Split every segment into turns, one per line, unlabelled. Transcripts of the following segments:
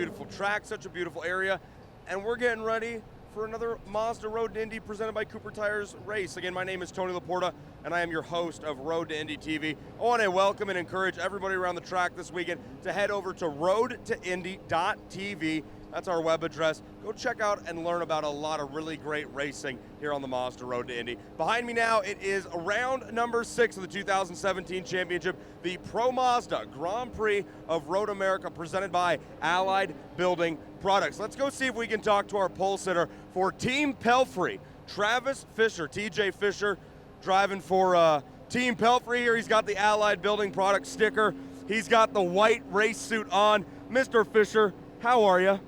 beautiful track, such a beautiful area, and we're getting ready for another Mazda Road to Indy presented by Cooper Tires race. Again, my name is Tony Laporta, and I am your host of Road to Indy TV. I want to welcome and encourage everybody around the track this weekend to head over to roadtoindy.tv. That's our web address. Go check out and learn about a lot of really great racing here on the Mazda Road to Indy. Behind me now, it is round number 6 of the 2017 championship, the Pro Mazda Grand Prix of Road America, presented by Allied Building Products. Let's go see if we can talk to our pole sitter for Team Pelfrey, Travis Fisher. TJ Fisher driving for Team Pelfrey here. He's got the Allied Building Products sticker. He's got the white race suit on. Mr. Fisher, how are you?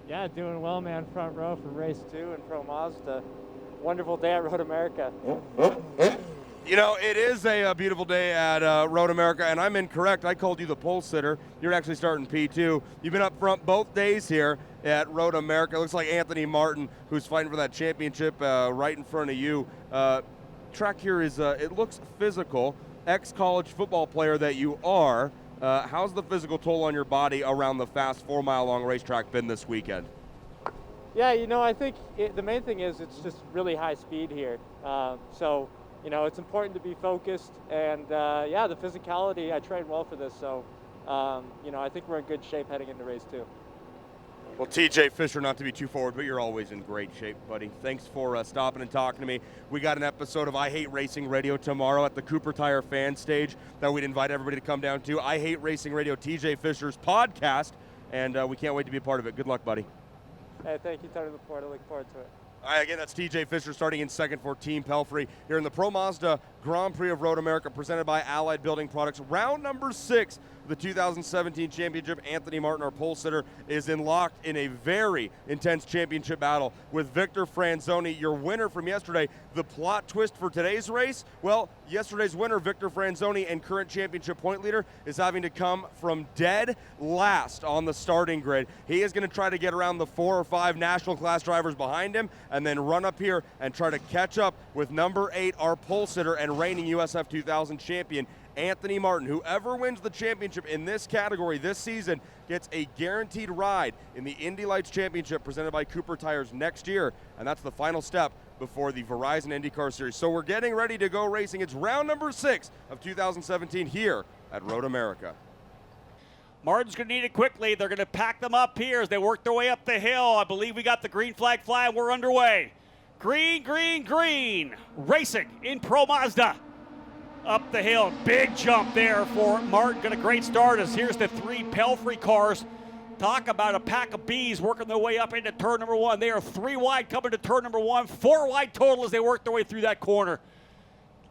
Yeah, doing well, man. Front row for race 2 in Pro Mazda. Wonderful day at Road America.
You know, it is a beautiful day at Road America, and I'm incorrect. I called you the pole sitter. You're actually starting P2. You've been up front both days here at Road America. It looks like Anthony Martin, who's fighting for that championship right in front of you. Track here is, it looks physical. Ex-college football player that you are. How's the physical toll on your body around the fast 4-mile-long racetrack been this weekend?
Yeah, you know, I think the main thing is it's just really high speed here. So, you know, it's important to be focused. And, yeah, the physicality, I trained well for this. So, you know, I think we're in good shape heading into race 2.
Well, TJ Fisher, not to be too forward, but you're always in great shape, buddy. Thanks for stopping and talking to me. We got an episode of I Hate Racing Radio tomorrow at the Cooper Tire fan stage that we'd invite everybody to come down to. I Hate Racing Radio, TJ Fisher's podcast, and we can't wait to be a part of it. Good luck, buddy.
Hey, thank you, Tony Laporte. I look forward to it.
All right, again, that's TJ Fisher starting in second for Team Pelfrey here in the Pro Mazda Grand Prix of Road America presented by Allied Building Products. Round number 6 of the 2017 championship. Anthony Martin, our pole sitter, is locked in a very intense championship battle with Victor Franzoni, your winner from yesterday. The plot twist for today's race, well, yesterday's winner, Victor Franzoni, and current championship point leader, is having to come from dead last on the starting grid. He is going to try to get around the 4 or 5 national class drivers behind him and then run up here and try to catch up with number 8, our pole sitter and reigning USF 2000 champion, Anthony Martin. Whoever wins the championship in this category this season gets a guaranteed ride in the Indy Lights Championship presented by Cooper Tires next year, and that's the final step before the Verizon IndyCar Series. So we're getting ready to go racing. It's round number 6 of 2017 here at Road America.
Martin's going to need it quickly. They're going to pack them up here as they work their way up the hill. I believe we got the green flag flying. We're underway. Green, green, green. Racing in Pro Mazda. Up the hill. Big jump there for Martin. Got a great start as here's the 3 Pelfrey cars. Talk about a pack of bees working their way up into turn number 1. They are 3 wide coming to turn number 1. 4 wide total as they work their way through that corner.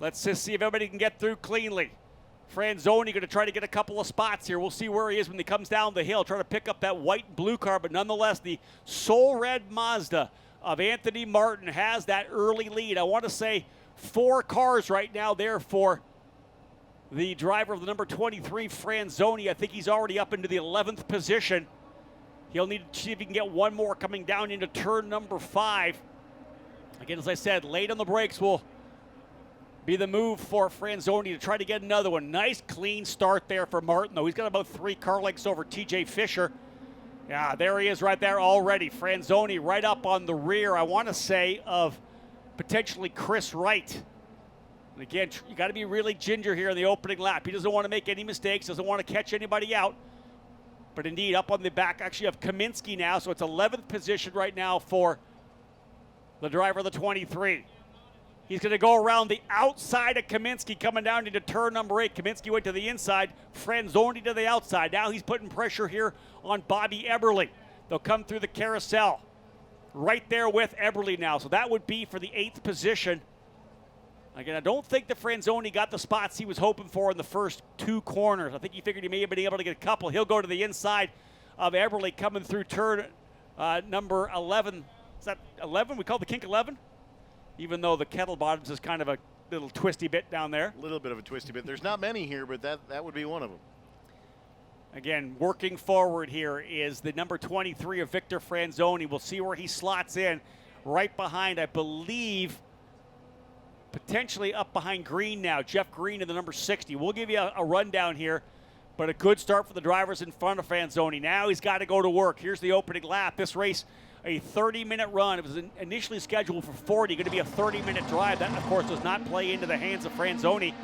Let's just see if everybody can get through cleanly. Franzoni going to try to get a couple of spots here. We'll see where he is when he comes down the hill, trying to pick up that white and blue car, but nonetheless, the Soul Red Mazda of Anthony Martin has that early lead. I want to say 4 cars right now there for the driver of the number 23, Franzoni. I think he's already up into the 11th position. He'll need to see if he can get one more coming down into turn number 5. Again, as I said, late on the brakes will be the move for Franzoni to try to get another one. Nice clean start there for Martin, though. He's got about 3 car lengths over TJ Fisher. Yeah, there he is right there already. Franzoni right up on the rear, I want to say, of potentially Chris Wright. And again, you got to be really ginger here in the opening lap. He doesn't want to make any mistakes, doesn't want to catch anybody out. But indeed, up on the back, actually, of Kaminsky now, so it's 11th position right now for the driver of the 23. He's going to go around the outside of Kaminsky, coming down into turn number 8. Kaminsky went to the inside, Franzoni to the outside. Now he's putting pressure here on Bobby Eberle. They'll come through the carousel right there with Eberle now. So that would be for the 8th position. Again, I don't think that Franzoni got the spots he was hoping for in the first 2 corners. I think he figured he may have been able to get a couple. He'll go to the inside of Eberle coming through turn number 11. Is that 11? We call it the kink 11? Even though the kettle bottoms is kind of a little twisty bit down there.
A little bit of a twisty bit. There's not many here, but that would be one of them.
Again, working forward here is the number 23 of Victor Franzoni. We'll see where he slots in. Right behind, I believe, potentially up behind Green now. Jeff Green in the number 60. We'll give you a rundown here. But a good start for the drivers in front of Franzoni. Now he's got to go to work. Here's the opening lap. This race, a 30-minute run. It was initially scheduled for 40, going to be a 30-minute drive. That, of course, does not play into the hands of Franzoni.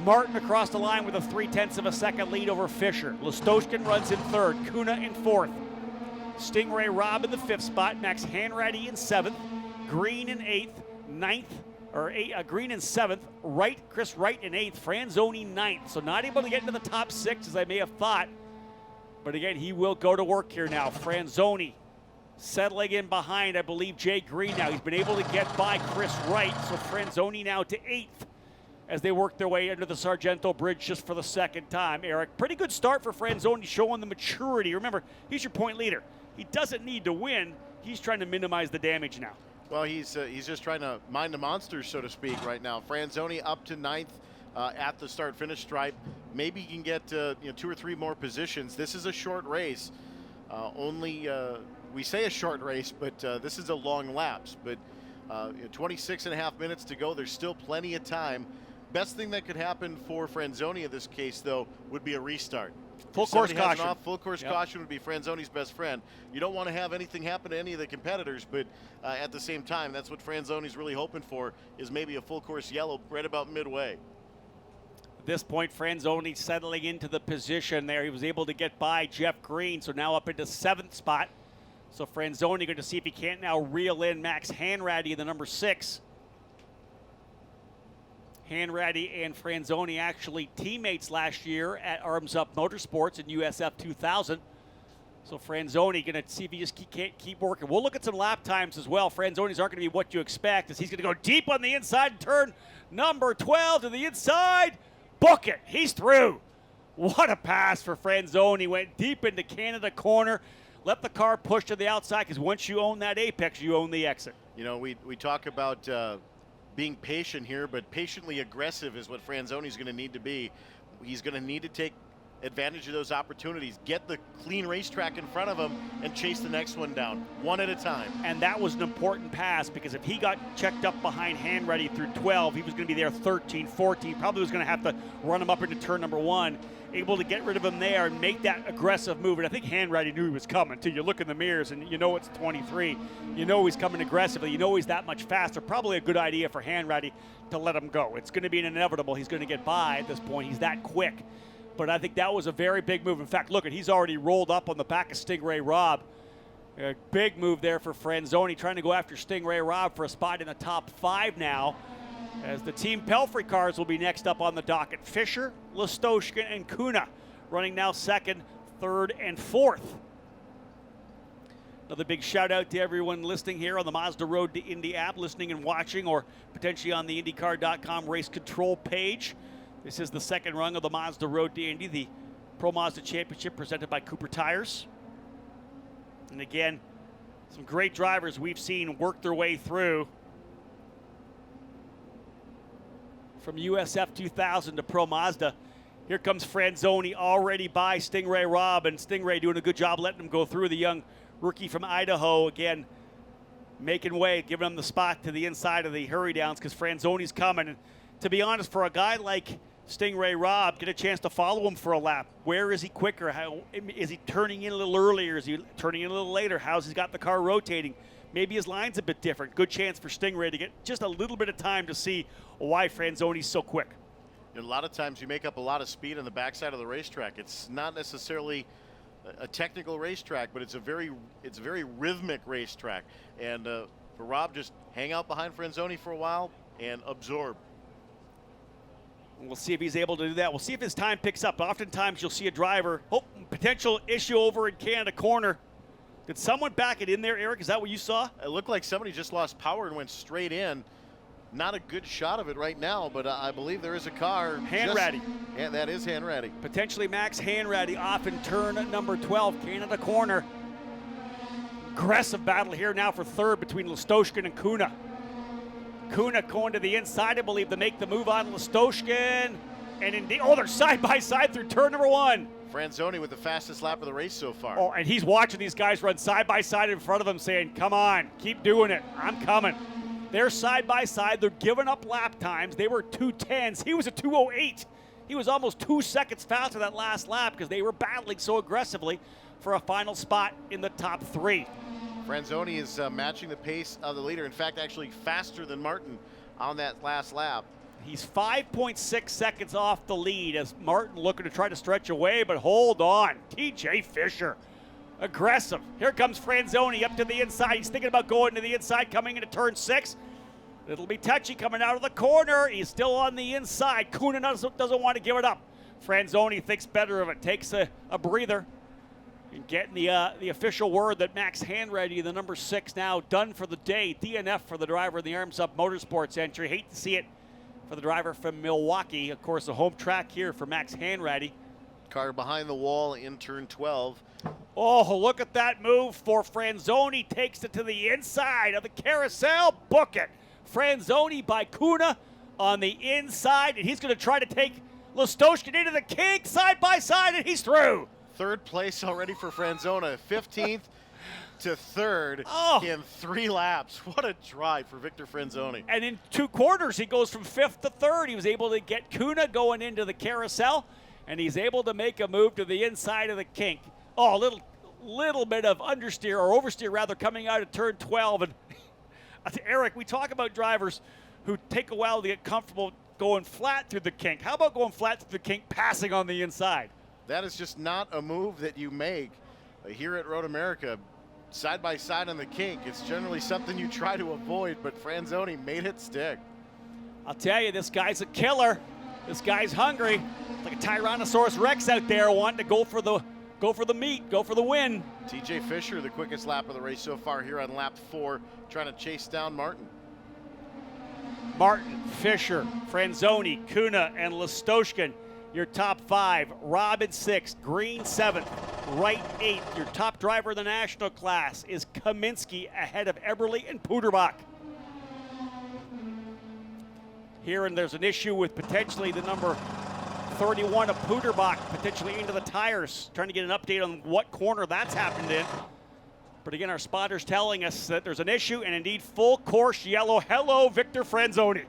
Martin across the line with a 0.3 of a second lead over Fisher. Listoshkin runs in third, Kuna in fourth. Stingray Robb in the fifth spot, Max Hanratty in seventh, Green in eighth, Green in seventh, Chris Wright in eighth, Franzoni ninth. So not able to get into the top six as I may have thought. But again, he will go to work here now. Franzoni settling in behind, I believe, Jay Green now. He's been able to get by Chris Wright, so Franzoni now to eighth as they work their way under the Sargento Bridge just for the second time. Eric, pretty good start for Franzoni, showing the maturity. Remember, he's your point leader. He doesn't need to win. He's trying to minimize the damage now.
Well, he's just trying to mind the monsters, so to speak, right now. Franzoni up to ninth at the start-finish stripe. Maybe he can get 2 or 3 more positions. This is a short race. We say a short race, but this is a long lapse. But 26 and a half minutes to go. There's still plenty of time. Best thing that could happen for Franzoni in this case, though, would be a restart.
Full course caution.
Full course caution would be Franzoni's best friend. You don't want to have anything happen to any of the competitors, but at the same time, that's what Franzoni's really hoping for, is maybe a full course yellow right about midway.
At this point, Franzoni settling into the position there. He was able to get by Jeff Green, so now up into 7th spot. So Franzoni going to see if he can't now reel in Max Hanratty in the number 6. Hanratty and Franzoni actually teammates last year at Arms Up Motorsports in USF 2000. So Franzoni going to see if he just can't keep working. We'll look at some lap times as well. Franzoni's aren't going to be what you expect, as he's going to go deep on the inside and turn number 12 to the inside. Book it. He's through. What a pass for Franzoni. Went deep into Canada corner. Let the car push to the outside, because once you own that apex, you own the exit.
You know, we talk about being patient here, but patiently aggressive is what Franzoni's going to need to be. He's going to need to take advantage of those opportunities, get the clean racetrack in front of him, and chase the next one down, one at a time.
And that was an important pass, because if he got checked up behind Hanratty through 12, he was going to be there 13, 14, probably was going to have to run him up into turn number 1, able to get rid of him there and make that aggressive move. And I think Hanratty knew he was coming, too. You look in the mirrors and you know it's 23. You know he's coming aggressively. You know he's that much faster. Probably a good idea for Hanratty to let him go. It's going to be an inevitable. He's going to get by at this point. He's that quick. But I think that was a very big move. In fact, look, he's already rolled up on the back of Stingray Robb. A big move there for Franzoni, trying to go after Stingray Robb for a spot in the top 5 now, as the Team Pelfrey cars will be next up on the docket. Fisher, Listoshkin, and Kuna running now 2nd, 3rd, and 4th. Another big shout out to everyone listening here on the Mazda Road to Indy app, listening and watching, or potentially on the IndyCar.com race control page. This is the second rung of the Mazda Road to Indy, the Pro Mazda Championship presented by Cooper Tires. And again, some great drivers we've seen work their way through from USF 2000 to Pro Mazda. Here comes Franzoni already by Stingray Robb, and Stingray doing a good job letting him go through. The young rookie from Idaho, again, making way, giving him the spot to the inside of the hurry downs, because Franzoni's coming. And to be honest, for a guy like Stingray Robb, get a chance to follow him for a lap. Where is he quicker? How is he turning in a little earlier? Is he turning in a little later? How's he got the car rotating? Maybe his line's a bit different. Good chance for Stingray to get just a little bit of time to see why Franzoni's so quick.
A lot of times you make up a lot of speed on the backside of the racetrack. It's not necessarily a technical racetrack, but it's a very rhythmic racetrack. And for Robb, just hang out behind Franzoni for a while and absorb.
We'll see if he's able to do that. We'll see if his time picks up. Oftentimes you'll see a driver, potential issue over in Canada corner. Did someone back it in there, Eric? Is that what you saw?
It looked like somebody just lost power and went straight in. Not a good shot of it right now, but I believe there is a car.
Hanratty.
Yeah, that is Hanratty.
Potentially Max Hanratty off in turn number 12, Canada corner. Aggressive battle here now for 3rd between Listoshkin and Kuna. Kuna going to the inside, I believe, to make the move on Listoshkin. And indeed, they're side by side through turn number 1.
Franzoni with the fastest lap of the race so far.
Oh, and he's watching these guys run side by side in front of him, saying, come on, keep doing it. I'm coming. They're side by side. They're giving up lap times. They were 2:10s. He was a 2:08. He was almost 2 seconds faster that last lap because they were battling so aggressively for a final spot in the top 3.
Franzoni is matching the pace of the leader. In fact, actually faster than Martin on that last lap.
He's 5.6 seconds off the lead as Martin looking to try to stretch away, but hold on. TJ Fisher, aggressive. Here comes Franzoni up to the inside. He's thinking about going to the inside, coming into turn 6. It'll be touchy coming out of the corner. He's still on the inside. Kuna doesn't want to give it up. Franzoni thinks better of it, takes a breather. And getting the official word that Max Hanratty, the number 6, now done for the day. DNF for the driver in the Arms Up Motorsports entry. Hate to see it for the driver from Milwaukee. Of course, the home track here for Max Hanratty.
Car behind the wall in turn 12.
Oh, look at that move for Franzoni. Takes it to the inside of the carousel. Book it. Franzoni by Kuna on the inside, and he's going to try to take Listoshkin into the kink side by side, and he's through.
Third place already for Franzona. 15th to 3rd in 3 laps. What a drive for Victor Franzoni.
And in 2 quarters, he goes from 5th to 3rd. He was able to get Kuna going into the carousel, and he's able to make a move to the inside of the kink. Oh, a little bit of understeer, or oversteer rather, coming out of turn 12. And Eric, we talk about drivers who take a while to get comfortable going flat through the kink. How about going flat through the kink, passing on the inside?
That is just not a move that you make here at Road America. Side by side on the kink, it's generally something you try to avoid, but Franzoni made it stick.
I'll tell you, this guy's a killer. This guy's hungry. Like a Tyrannosaurus Rex out there wanting to go for the meat, go for the win.
TJ Fisher, the quickest lap of the race so far here on lap 4, trying to chase down Martin.
Martin, Fisher, Franzoni, Kuna, and Listoshkin. Your top 5. Robin 6th, Green 7th, Wright 8th. Your top driver in the national class is Kaminsky ahead of Eberle and Puderbach. Here, and there's an issue with potentially the number 31 of Puderbach potentially into the tires. Trying to get an update on what corner that's happened in. But again, our spotters telling us that there's an issue, and indeed full course yellow. Hello, Victor Franzoni.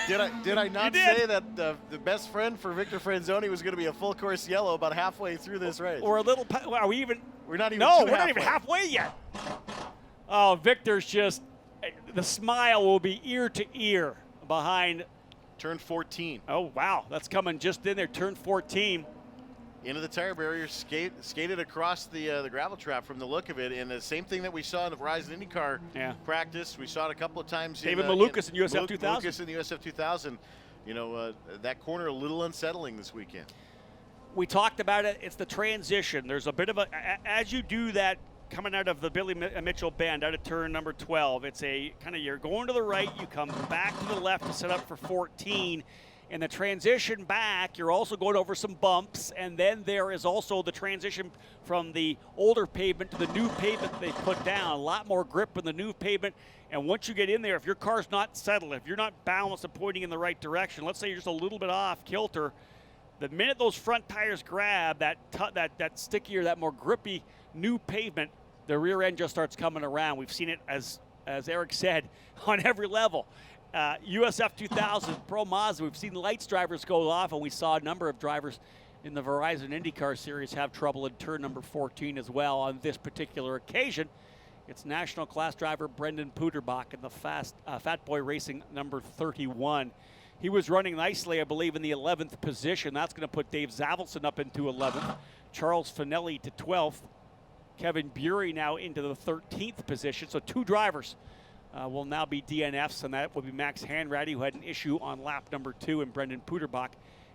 Did I not say that the best friend for Victor Franzoni was going to be a full course yellow about halfway through this race?
Or a little, are we even?
We're not even.
No, we're not even halfway yet. Oh, Victor's just, the smile will be ear to ear behind.
Turn 14.
Oh, wow, that's coming just in there, turn 14.
Into the tire barrier, skated across the gravel trap from the look of it, and the same thing that we saw in the Verizon IndyCar practice. We saw it a couple of times.
David Malukas in USF 2000.
Malukas in the USF 2000. You know, that corner a little unsettling this weekend.
We talked about it. It's the transition. There's a bit of a, as you do that coming out of the Billy Mitchell bend out of turn number 12, it's a kind of, you're going to the right, you come back to the left to set up for 14. And the transition back, you're also going over some bumps, and then there is also the transition from the older pavement to the new pavement they put down. A lot more grip in the new pavement, and once you get in there, if your car's not settled, if you're not balanced and pointing in the right direction, let's say you're just a little bit off kilter, the minute those front tires grab that stickier, that more grippy new pavement, the rear end just starts coming around. We've seen it, as Eric said, on every level. USF 2000, Pro Mazda, we've seen lights drivers go off, and we saw a number of drivers in the Verizon IndyCar Series have trouble in turn number 14 as well. On this particular occasion, it's national class driver Brendan Puderbach in the Fat Boy Racing number 31. He was running nicely, I believe, in the 11th position. That's going to put Dave Zavelson up into 11th, Charles Finelli to 12th, Kevin Bury now into the 13th position. So 2 drivers will now be DNFs, and that will be Max Hanratty, who had an issue on lap number 2, and Brendan Puderbach,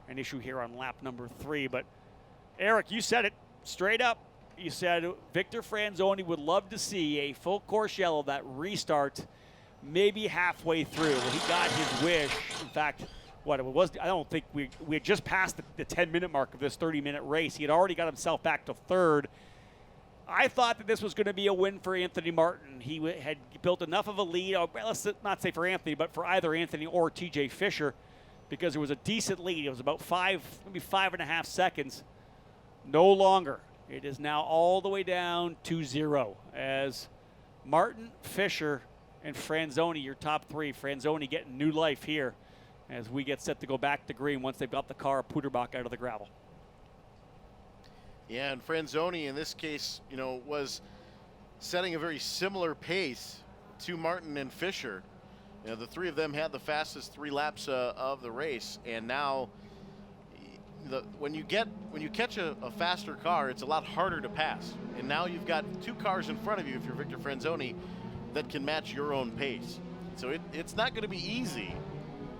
an issue here on lap number 3. But Eric, you said it straight up. You said Victor Franzoni would love to see a full course yellow that restarts maybe halfway through. Well, he got his wish. In fact, what it was, I don't think we had just passed the 10-minute mark of this 30-minute race. He had already got himself back to 3rd. I thought that this was going to be a win for Anthony Martin. He had built enough of a lead, let's not say for Anthony, but for either Anthony or TJ Fisher, because there was a decent lead. It was about maybe 5.5 seconds. No longer. It is now all the way down to 0 as Martin, Fisher, and Franzoni, your top 3. Franzoni getting new life here as we get set to go back to green once they've got the car Puderbach out of the gravel.
Yeah, and Franzoni in this case, was setting a very similar pace to Martin and Fisher. The three of them had the fastest 3 laps of the race, and now when you catch a faster car, it's a lot harder to pass. And now you've got 2 cars in front of you if you're Victor Franzoni that can match your own pace. So it's not going to be easy,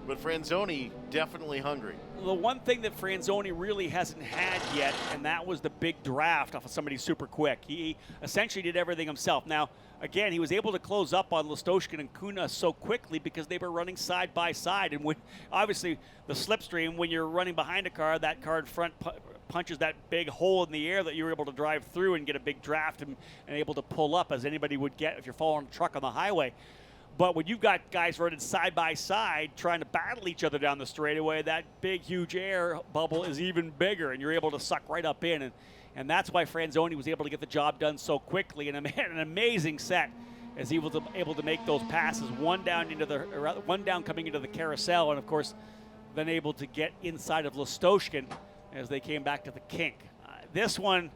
but Franzoni definitely hungry.
The one thing that Franzoni really hasn't had yet, and that was the big draft off of somebody super quick. He essentially did everything himself. Now, again, he was able to close up on Listoshkin and Kuna so quickly because they were running side by side. And when, obviously, the slipstream, when you're running behind a car, that car in front punches that big hole in the air that you were able to drive through and get a big draft and able to pull up, as anybody would get if you're following a truck on the highway. But when you've got guys running side by side trying to battle each other down the straightaway, that big, huge air bubble is even bigger, and you're able to suck right up in. And that's why Franzoni was able to get the job done so quickly. And an amazing set as he was able to make those passes, one down coming into the carousel, and of course, then able to get inside of Listoshkin as they came back to the kink. This one,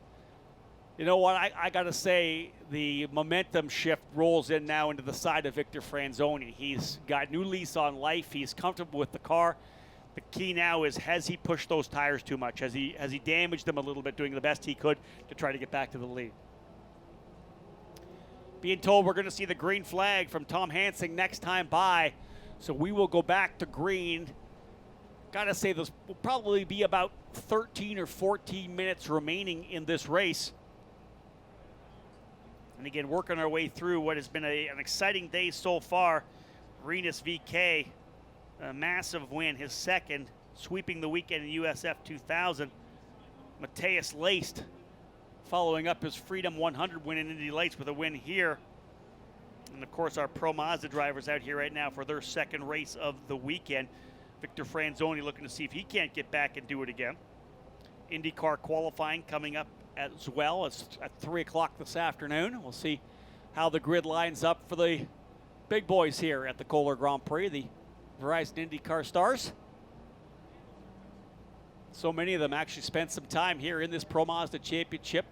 you know what, I got to say, the momentum shift rolls in now into the side of Victor Franzoni. He's got new lease on life. He's comfortable with the car. The key now is, has he pushed those tires too much? Has he damaged them a little bit, doing the best he could to try to get back to the lead? Being told we're going to see the green flag from Tom Hansing next time by, so we will go back to green. Got to say, this will probably be about 13 or 14 minutes remaining in this race. And again, working our way through what has been an exciting day so far. Rinus VK, a massive win, his second, sweeping the weekend in USF 2000. Matthias Laced following up his Freedom 100 win in Indy Lights with a win here. And of course, our Pro Mazda drivers out here right now for their second race of the weekend. Victor Franzoni looking to see if he can't get back and do it again. IndyCar qualifying coming up as well as at 3 o'clock this afternoon. We'll see how the grid lines up for the big boys here at the Kohler Grand Prix, the Verizon IndyCar stars. So many of them actually spent some time here in this Pro Mazda Championship,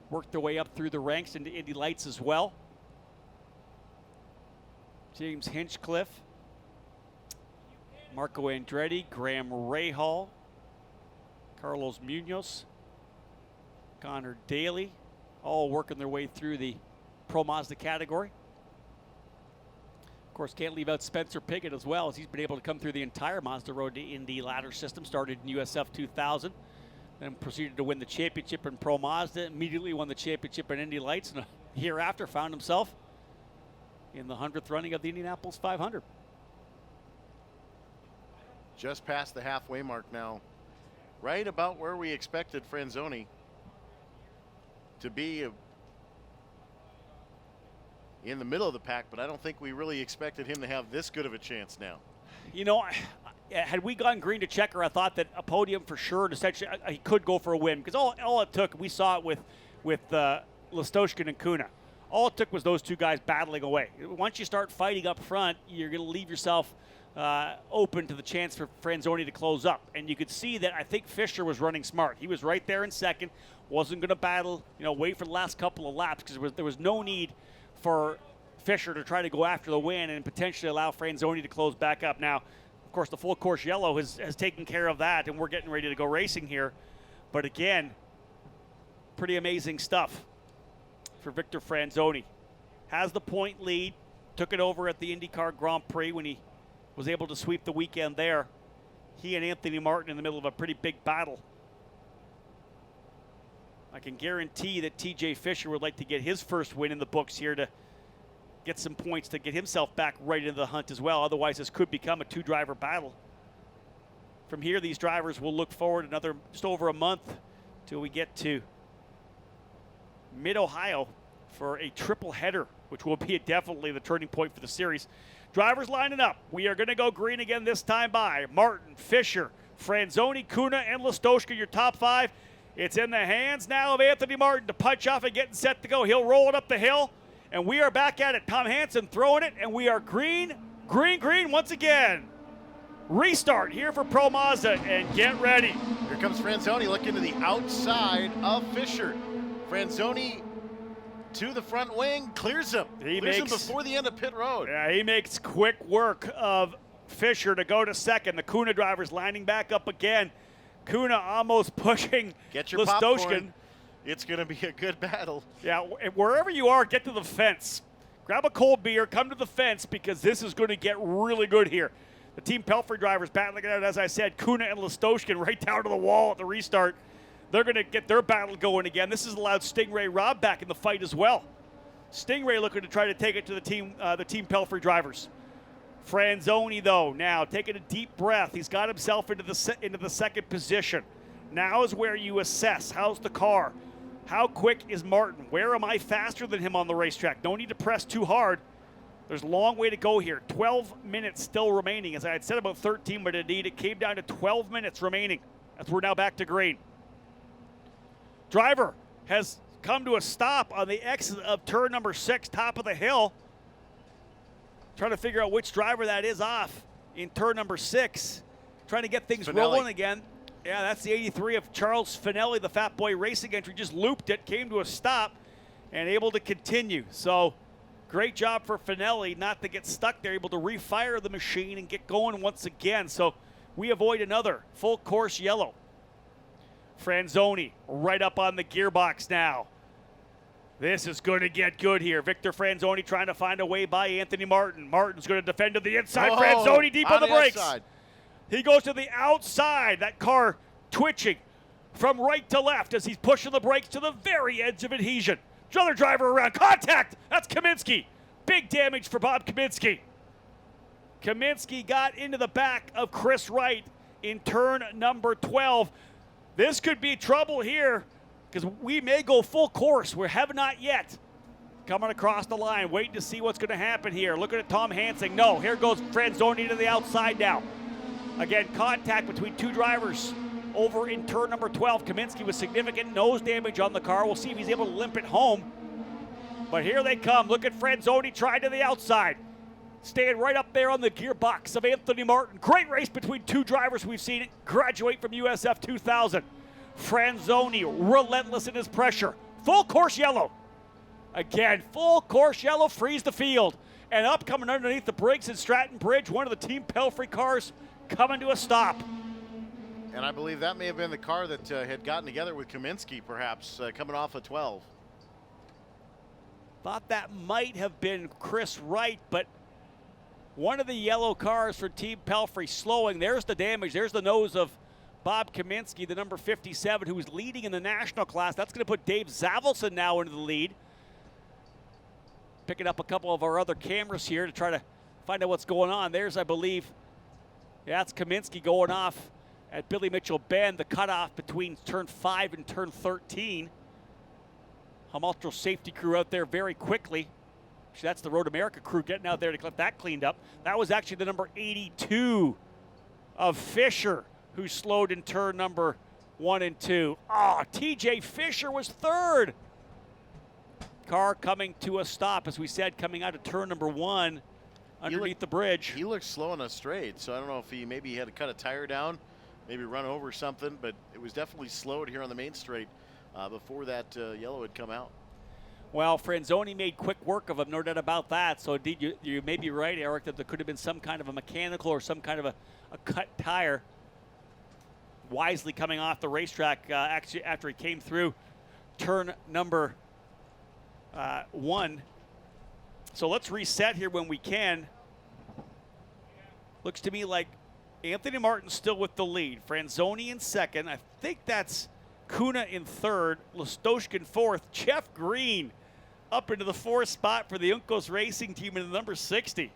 worked their way up through the ranks into Indy Lights as well. James Hinchcliffe, Marco Andretti, Graham Rahal, Carlos Munoz, Connor Daly, all working their way through the Pro Mazda category. Of course, can't leave out Spencer Piggott as well, as he's been able to come through the entire Mazda Road to Indy ladder system, started in USF 2000, then proceeded to win the championship in Pro Mazda, immediately won the championship in Indy Lights, and a year after found himself in the 100th running of the Indianapolis 500.
Just past the halfway mark now, right about where we expected Franzoni to be in the middle of the pack, but I don't think we really expected him to have this good of a chance now.
You know, had we gone green to checker, I thought that a podium for sure, and essentially he could go for a win, because all it took, we saw it with Listoshkin and Kuna. All it took was those two guys battling away. Once you start fighting up front, you're going to leave yourself open to the chance for Franzoni to close up. And you could see that I think Fisher was running smart. He was right there in second, wasn't going to battle, wait for the last couple of laps, because there was no need for Fisher to try to go after the win and potentially allow Franzoni to close back up. Now, of course, the full course yellow has taken care of that, and we're getting ready to go racing here. But again, pretty amazing stuff for Victor Franzoni. Has the point lead, took it over at the IndyCar Grand Prix when he was able to sweep the weekend there. He and Anthony Martin in the middle of a pretty big battle. I can guarantee that TJ Fisher would like to get his first win in the books here to get some points to get himself back right into the hunt as well. Otherwise, this could become a two-driver battle. From here, these drivers will look forward another just over a month till we get to Mid-Ohio for a triple header, which will be definitely the turning point for the series. Drivers lining up. We are going to go green again this time by Martin, Fisher, Franzoni, Kuna, and Listoshkin, your top five. It's in the hands now of Anthony Martin to punch off and getting set to go. He'll roll it up the hill, and we are back at it. Tom Hansen throwing it, and we are green, green, green once again. Restart here for Pro Mazda, and get ready.
Here comes Franzoni looking to the outside of Fisher. Franzoni to the front wing, clears him. Clears him before the end of pit road.
Yeah, he makes quick work of Fisher to go to second. The Kuna driver's lining back up again. Kuna almost pushing
Get your
Listoshkin.
popcorn. It's going to be a good battle.
Yeah, wherever you are, get to the fence. Grab a cold beer, come to the fence, because this is going to get really good here. The Team Pelfrey drivers battling it out, as I said, Kuna and Listoshkin right down to the wall at the restart. They're going to get their battle going again. This has allowed Stingray Robb back in the fight as well. Stingray looking to try to take it to the Team Pelfrey drivers. Franzoni, though, now taking a deep breath. He's got himself into the second position. Now is where you assess. How's the car? How quick is Martin? Where am I faster than him on the racetrack? No need to press too hard. There's a long way to go here. 12 minutes still remaining. As I had said about 13, but indeed it came down to 12 minutes remaining as we're now back to green. Driver has come to a stop on the exit of turn number 6, top of the hill. Trying to figure out which driver that is off in turn number 6. Trying to get things rolling again. Yeah, that's the 83 of Charles Finelli, the Fat Boy Racing entry. Just looped it, came to a stop, and able to continue. So great job for Finelli not to get stuck there, able to refire the machine and get going once again. So we avoid another full course yellow. Franzoni right up on the gearbox now. This is going to get good here. Victor Franzoni trying to find a way by Anthony Martin. Martin's going to defend to the inside. Franzoni deep on the brakes.
Outside.
He goes to the outside. That car twitching from right to left as he's pushing the brakes to the very edge of adhesion. Another driver around. Contact! That's Kaminsky. Big damage for Bob Kaminsky. Kaminsky got into the back of Chris Wright in turn number 12. This could be trouble here because we may go full course. We have not yet. Coming across the line, waiting to see what's going to happen here. Looking at Tom Hansing. No, here goes Franzoni to the outside now. Again, contact between two drivers over in turn number 12. Kaminsky with significant nose damage on the car. We'll see if he's able to limp it home. But here they come. Look at Franzoni trying to the outside. Staying right up there on the gearbox of Anthony Martin. Great race between two drivers. We've seen it graduate from USF 2000. Franzoni relentless in his pressure. Full course yellow. Again, full course yellow frees the field. And up coming underneath the Briggs and Stratton Bridge, one of the Team Pelfrey cars coming to a stop.
And I believe that may have been the car that had gotten together with Kaminsky, perhaps, coming off of 12.
Thought that might have been Chris Wright, but one of the yellow cars for Team Pelfrey slowing. There's the damage. There's the nose of Bob Kaminsky, the number 57, who's leading in the national class. That's going to put Dave Zavelson now into the lead. Picking up a couple of our other cameras here to try to find out what's going on. There's, I believe, yeah, that's Kaminsky going off at Billy Mitchell Bend, the cutoff between turn 5 and turn 13. Hum Ultra safety crew out there very quickly. Actually, that's the Road America crew getting out there to get that cleaned up. That was actually the number 82 of Fisher, who slowed in turn number 1 and 2. Oh, TJ Fisher was third. Car coming to a stop, as we said, coming out of turn number 1 underneath the bridge.
He looked slow on a straight, so I don't know if he maybe had to cut a tire down, maybe run over something, but it was definitely slowed here on the main straight before that yellow had come out.
Well, Franzoni made quick work of him, no doubt about that. So indeed, you may be right, Eric, that there could have been some kind of a mechanical or some kind of a cut tire. Wisely coming off the racetrack actually after he came through turn number 1. So let's reset here when we can. Looks to me like Anthony Martin's still with the lead. Franzoni in second. I think that's Kuna in third. Listoshkin fourth. Jeff Green up into the 4th spot for the Uncos Racing Team in the number 60.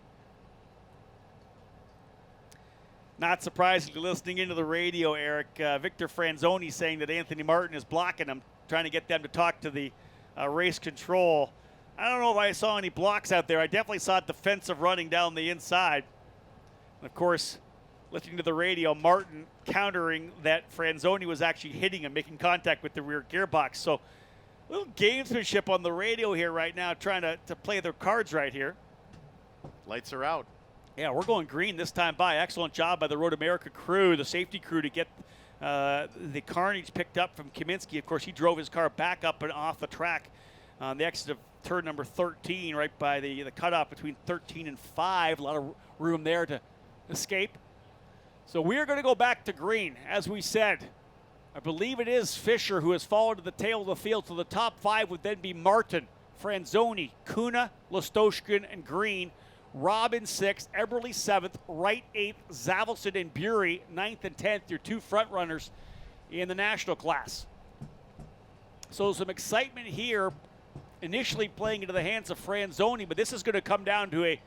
Not surprisingly, listening into the radio, Eric, Victor Franzoni saying that Anthony Martin is blocking him, trying to get them to talk to the race control. I don't know if I saw any blocks out there. I definitely saw defensive running down the inside. And of course, listening to the radio, Martin countering that Franzoni was actually hitting him, making contact with the rear gearbox. So a little gamesmanship on the radio here right now, trying to play their cards right here.
Lights are out.
Yeah, we're going green this time by. Excellent job by the Road America crew, the safety crew, to get the carnage picked up from Kaminsky. Of course, he drove his car back up and off the track on the exit of turn number 13, right by the cutoff between 13 and 5. A lot of room there to escape. So we are going to go back to green. As we said, I believe it is Fisher who has fallen to the tail of the field. So the top 5 would then be Martin, Franzoni, Kuna, Listoshkin, and Green. Rob in 6th, Eberle 7th, Wright 8th, Zavelson and Bury 9th and 10th, your 2 front runners in the national class. So some excitement here, initially playing into the hands of Franzoni, but this is going to come down to a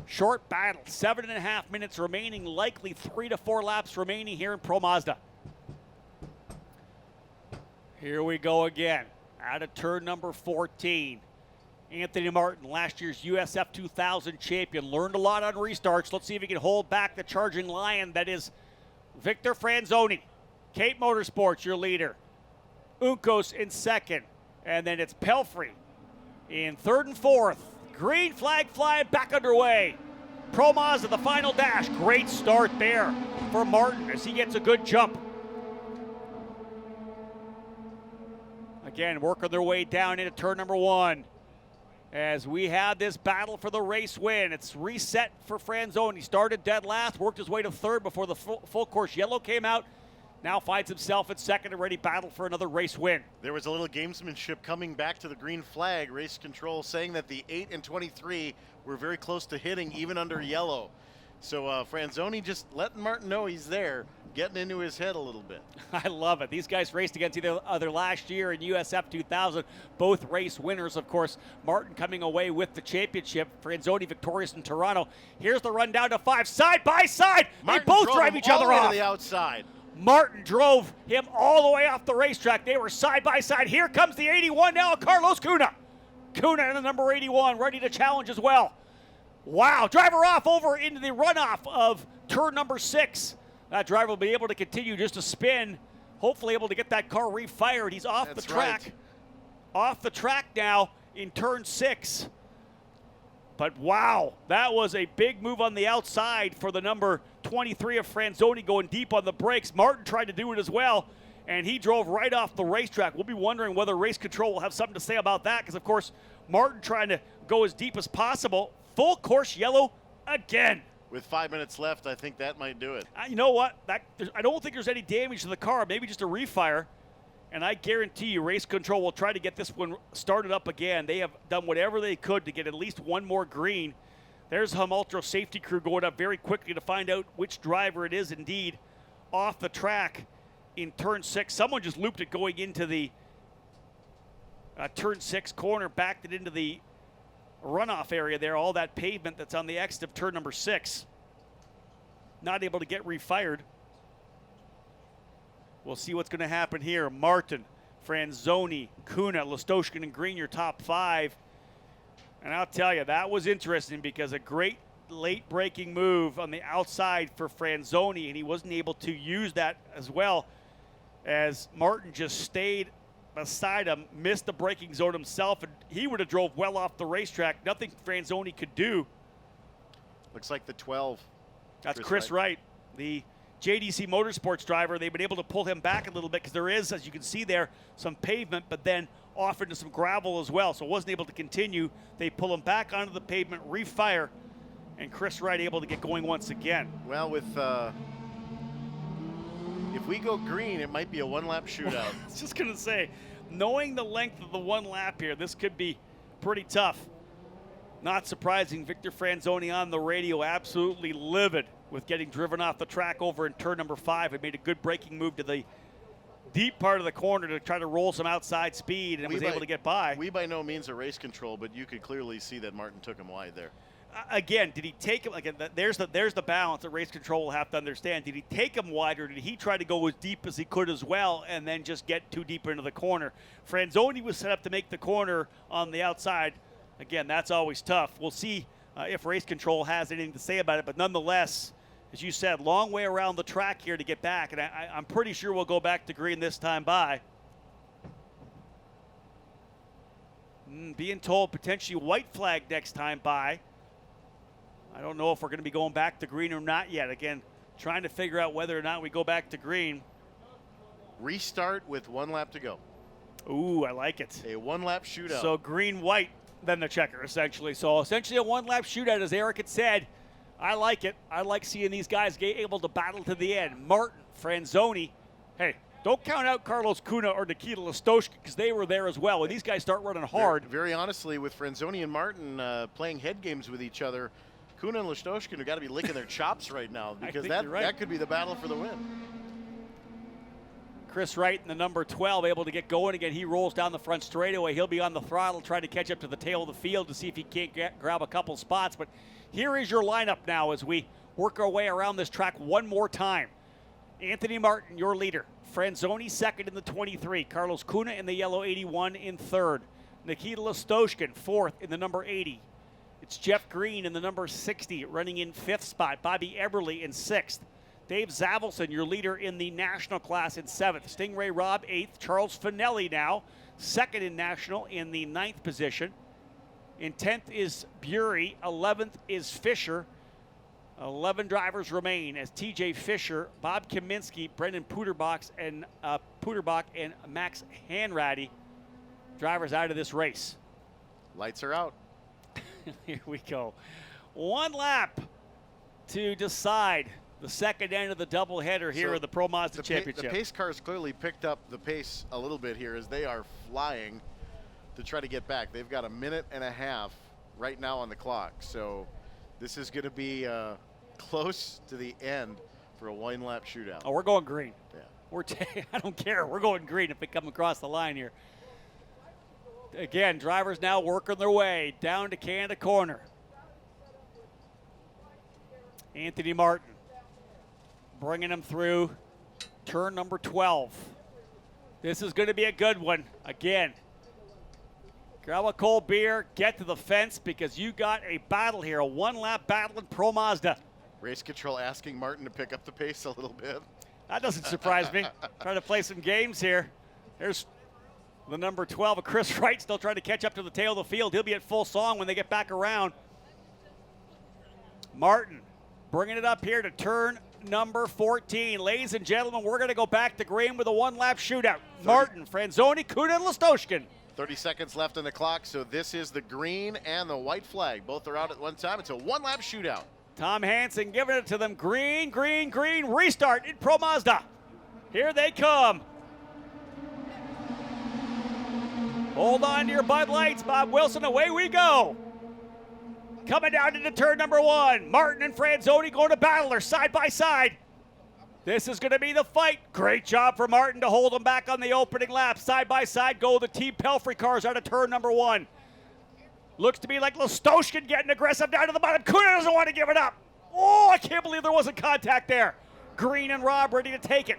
short battle. 7.5 minutes remaining, likely 3 to 4 laps remaining here in Pro Mazda. Here we go again, out of turn number 14. Anthony Martin, last year's USF 2000 champion, learned a lot on restarts. Let's see if he can hold back the charging lion that is Victor Franzoni. Cape Motorsports, your leader. Uncos in 2nd. And then it's Pelfrey in 3rd and 4th. Green flag flying back underway. Pro Mazda, the final dash. Great start there for Martin as he gets a good jump. Again, working their way down into turn number 1. As we have this battle for the race win. It's reset for Franzoni. He started dead last, worked his way to 3rd before the full course yellow came out. Now finds himself at 2nd and ready battle for another race win.
There was a little gamesmanship coming back to the green flag. Race control saying that the 8 and 23 were very close to hitting even under yellow. So Franzoni just letting Martin know he's there, getting into his head a little bit.
I love it. These guys raced against each other last year in USF 2000, both race winners, of course. Martin coming away with the championship. Franzoni victorious in Toronto. Here's the run down to 5, side by side.
Martin
they both drive each other off.
To the outside.
Martin drove him all the way off the racetrack. They were side by side. Here comes the 81 now, Carlos Kuna. Kuna in the number 81, ready to challenge as well. Wow, driver off over into the runoff of turn number 6. That driver will be able to continue just to spin, hopefully able to get that car refired. He's off the track.
Right.
Off the track now in turn 6. But wow, that was a big move on the outside for the number 23 of Franzoni going deep on the brakes. Martin tried to do it as well, and he drove right off the racetrack. We'll be wondering whether race control will have something to say about that because, of course, Martin trying to go as deep as possible. Full course yellow again.
With 5 minutes left, I think that might do it.
You know what? I don't think there's any damage to the car, maybe just a refire. And I guarantee you race control will try to get this one started up again. They have done whatever they could to get at least one more green. There's Hum Ultra safety crew going up very quickly to find out which driver it is indeed off the track in turn 6. Someone just looped it going into the turn 6 corner, backed it into the runoff area there, all that pavement that's on the exit of turn number 6. Not able to get refired. We'll see what's going to happen here. Martin, Franzoni, Kuna, Listoshkin, and Green, your top 5. And I'll tell you, that was interesting because a great late breaking move on the outside for Franzoni, and he wasn't able to use that as well as Martin just stayed beside him, missed the braking zone himself, and he would have drove well off the racetrack. Nothing Franzoni could do.
Looks like the 12.
That's Chris Wright, the JDC Motorsports driver. They've been able to pull him back a little bit because there is, as you can see there, some pavement, but then off into some gravel as well, so wasn't able to continue. They pull him back onto the pavement, refire, and Chris Wright able to get going once again.
Well, with if we go green, it might be a one-lap shootout.
I was just going to say, knowing the length of the one lap here, this could be pretty tough. Not surprising, Victor Franzoni on the radio, absolutely livid with getting driven off the track over in turn number 5. It made a good braking move to the deep part of the corner to try to roll some outside speed and was able to get by.
We by no means are race control, but you could clearly see that Martin took him wide there.
Again, did he take him? Again, there's the balance that race control will have to understand. Did he take him wide, or did he try to go as deep as he could as well and then just get too deep into the corner? Franzoni was set up to make the corner on the outside. Again, that's always tough. We'll see if race control has anything to say about it, but nonetheless, as you said, long way around the track here to get back, and I'm pretty sure we'll go back to green this time by. Being told potentially white flag next time by. I don't know if we're going to be going back to green or not yet. Again, trying to figure out whether or not we go back to green.
Restart with 1 lap to go.
Ooh, I like it.
A 1-lap shootout.
So green, white, then the checker, essentially. So essentially a 1-lap shootout, as Eric had said. I like it. I like seeing these guys get able to battle to the end. Martin, Franzoni. Hey, don't count out Carlos Cunha or Nikita Lastoshka because they were there as well. When these guys start running hard.
Very honestly, with Franzoni and Martin playing head games with each other, Cunha and Lastoshkin have got to be licking their chops right now because that could be the battle for the win.
Chris Wright in the number 12 able to get going again. He rolls down the front straightaway. He'll be on the throttle trying to catch up to the tail of the field to see if he can't grab a couple spots. But here is your lineup now as we work our way around this track one more time. Anthony Martin, your leader. Franzoni second in the 23. Carlos Cunha in the yellow 81 in third. Nikita Lastoshkin fourth in the number 80. It's Jeff Green in the number 60 running in fifth spot. Bobby Eberle in sixth. Dave Zavelson, your leader in the national class, in seventh. Stingray Robb, eighth. Charles Finelli now, second in national in the ninth position. In 10th is Bury. 11th is Fisher. 11 drivers remain as TJ Fisher, Bob Kaminsky, Brendan Puderbach, and Max Hanratty, drivers out of this race.
Lights are out.
Here we go. 1 lap to decide the second end of the doubleheader here in the Pro Mazda Championship.
The pace cars clearly picked up the pace a little bit here as they are flying to try to get back. They've got a minute and a half right now on the clock. So this is going to be close to the end for a 1 lap shootout.
Oh, we're going green.
Yeah.
I don't care. We're going green if we come across the line here. Again, drivers now working their way down to Canada Corner. Anthony Martin bringing him through turn number 12. This is going to be a good one. Again, grab a cold beer, get to the fence because you got a battle here, a 1 lap battle in Pro Mazda.
Race control asking Martin to pick up the pace a little bit.
That doesn't surprise me. Trying to play some games here. There's the number 12, Chris Wright, still trying to catch up to the tail of the field. He'll be at full song when they get back around. Martin bringing it up here to turn number 14. Ladies and gentlemen, we're going to go back to green with a 1 lap shootout. Martin, Franzoni, Cunha, and Lastoshkin.
30 seconds left on the clock, so this is the green and the white flag. Both are out at one time. It's a 1 lap shootout.
Tom Hansen giving it to them. Green, green, green. Restart in Pro Mazda. Here they come. Hold on to your Bud Lights, Bob Wilson. Away we go. Coming down into turn number 1. Martin and Franzoni going to battle. They're side by side. This is going to be the fight. Great job for Martin to hold them back on the opening lap. Side by side go the Team Pelfrey cars out of turn number 1. Looks to be like Lastoshkin getting aggressive down to the bottom. Cunha doesn't want to give it up. Oh, I can't believe there wasn't contact there. Green and Robb ready to take it.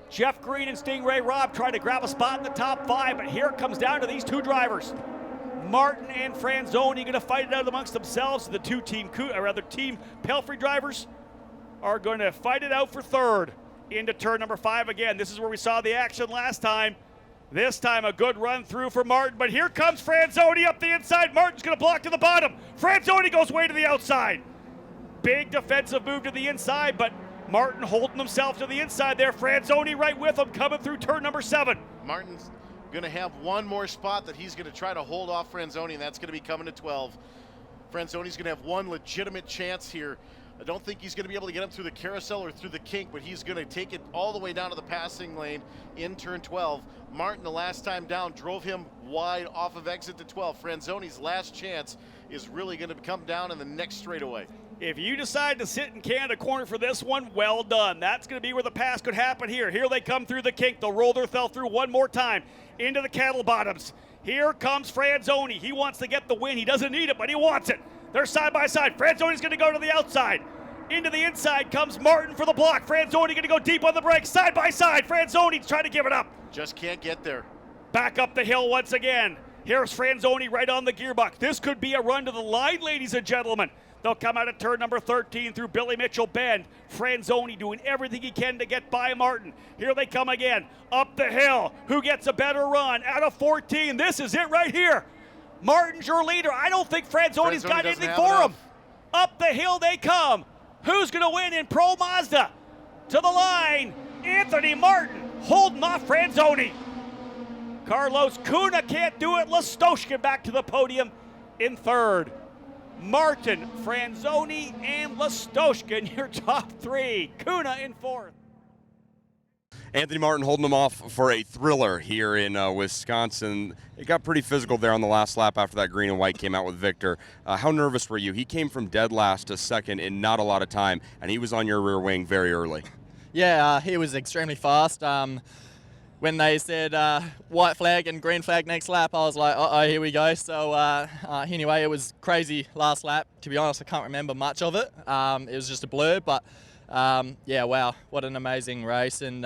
Jeff Green and Stingray Robb trying to grab a spot in the top 5, but here it comes down to these two drivers. Martin and Franzoni going to fight it out amongst themselves. The Team Pelfrey drivers are going to fight it out for third into turn number 5 again. This is where we saw the action last time. This time a good run through for Martin, but here comes Franzoni up the inside. Martin's going to block to the bottom. Franzoni goes way to the outside. Big defensive move to the inside, but Martin holding himself to the inside there. Franzoni right with him coming through turn number 7.
Martin's going to have one more spot that he's going to try to hold off Franzoni, and that's going to be coming to 12. Franzoni's going to have one legitimate chance here. I don't think he's going to be able to get up through the carousel or through the kink, but he's going to take it all the way down to the passing lane in turn 12. Martin, the last time down, drove him wide off of exit to 12. Franzoni's last chance is really going to come down in the next straightaway.
If you decide to sit in Canada Corner for this one, well done. That's going to be where the pass could happen here. Here they come through the kink. They'll roll their thumb through one more time into the cattle bottoms. Here comes Franzoni. He wants to get the win. He doesn't need it, but he wants it. They're side by side. Franzoni's going to go to the outside. Into the inside comes Martin for the block. Franzoni going to go deep on the brakes. Side by side. Franzoni trying to give it up.
Just can't get there.
Back up the hill once again. Here's Franzoni right on the gearbox. This could be a run to the line, ladies and gentlemen. They'll come out of turn number 13 through Billy Mitchell Bend. Franzoni doing everything he can to get by Martin. Here they come again. Up the hill. Who gets a better run? Out of 14. This is it right here. Martin's your leader. I don't think Franzoni's got anything for him. Up the hill they come. Who's going to win in Pro Mazda? To the line, Anthony Martin holding off Franzoni. Carlos Cunha can't do it. Lastoshkin back to the podium in third. Martin, Franzoni, and Lastoshkin, your top three. Cunha in fourth.
Anthony Martin holding them off for a thriller here in Wisconsin. It got pretty physical there on the last lap after that green and white came out with Victor. How nervous were you? He came from dead last to second in not a lot of time, and he was on your rear wing very early.
Yeah, he was extremely fast. When they said white flag and green flag next lap, I was like, uh-oh, here we go. So anyway, it was crazy last lap. To be honest, I can't remember much of it. It was just a blur, but yeah, wow, what an amazing race. And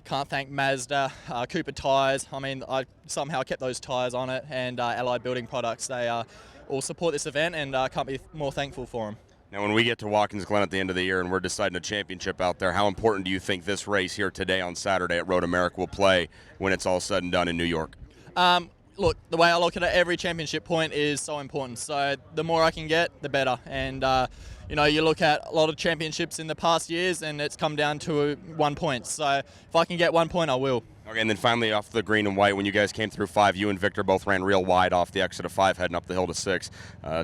can't thank Mazda, Cooper tyres. I mean, I somehow kept those tyres on it, and Allied Building Products. They all support this event, and can't be more thankful for them.
Now, when we get to Watkins Glen at the end of the year and we're deciding a championship out there, how important do you think this race here today on Saturday at Road America will play when it's all said and done in New York?
Look, the way I look at it, every championship point is so important. So the more I can get, the better. And, you know, you look at a lot of championships in the past years and it's come down to 1 point. So if I can get 1 point, I will.
Okay, and then finally off the green and white, when you guys came through 5, you and Victor both ran real wide off the exit of 5, heading up the hill to 6.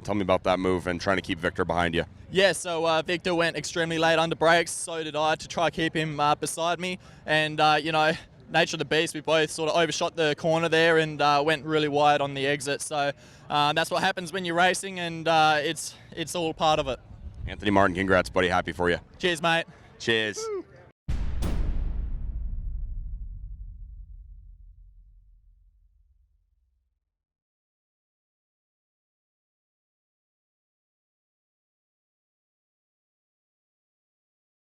Tell me about that move and trying to keep Victor behind you.
Yeah, so Victor went extremely late under brakes. So did I, to try to keep him beside me. And, you know, nature of the beast, we both sort of overshot the corner there and went really wide on the exit. So that's what happens when you're racing, and it's all part of it.
Anthony Martin, congrats, buddy. Happy for you.
Cheers, mate.
Cheers. Woo.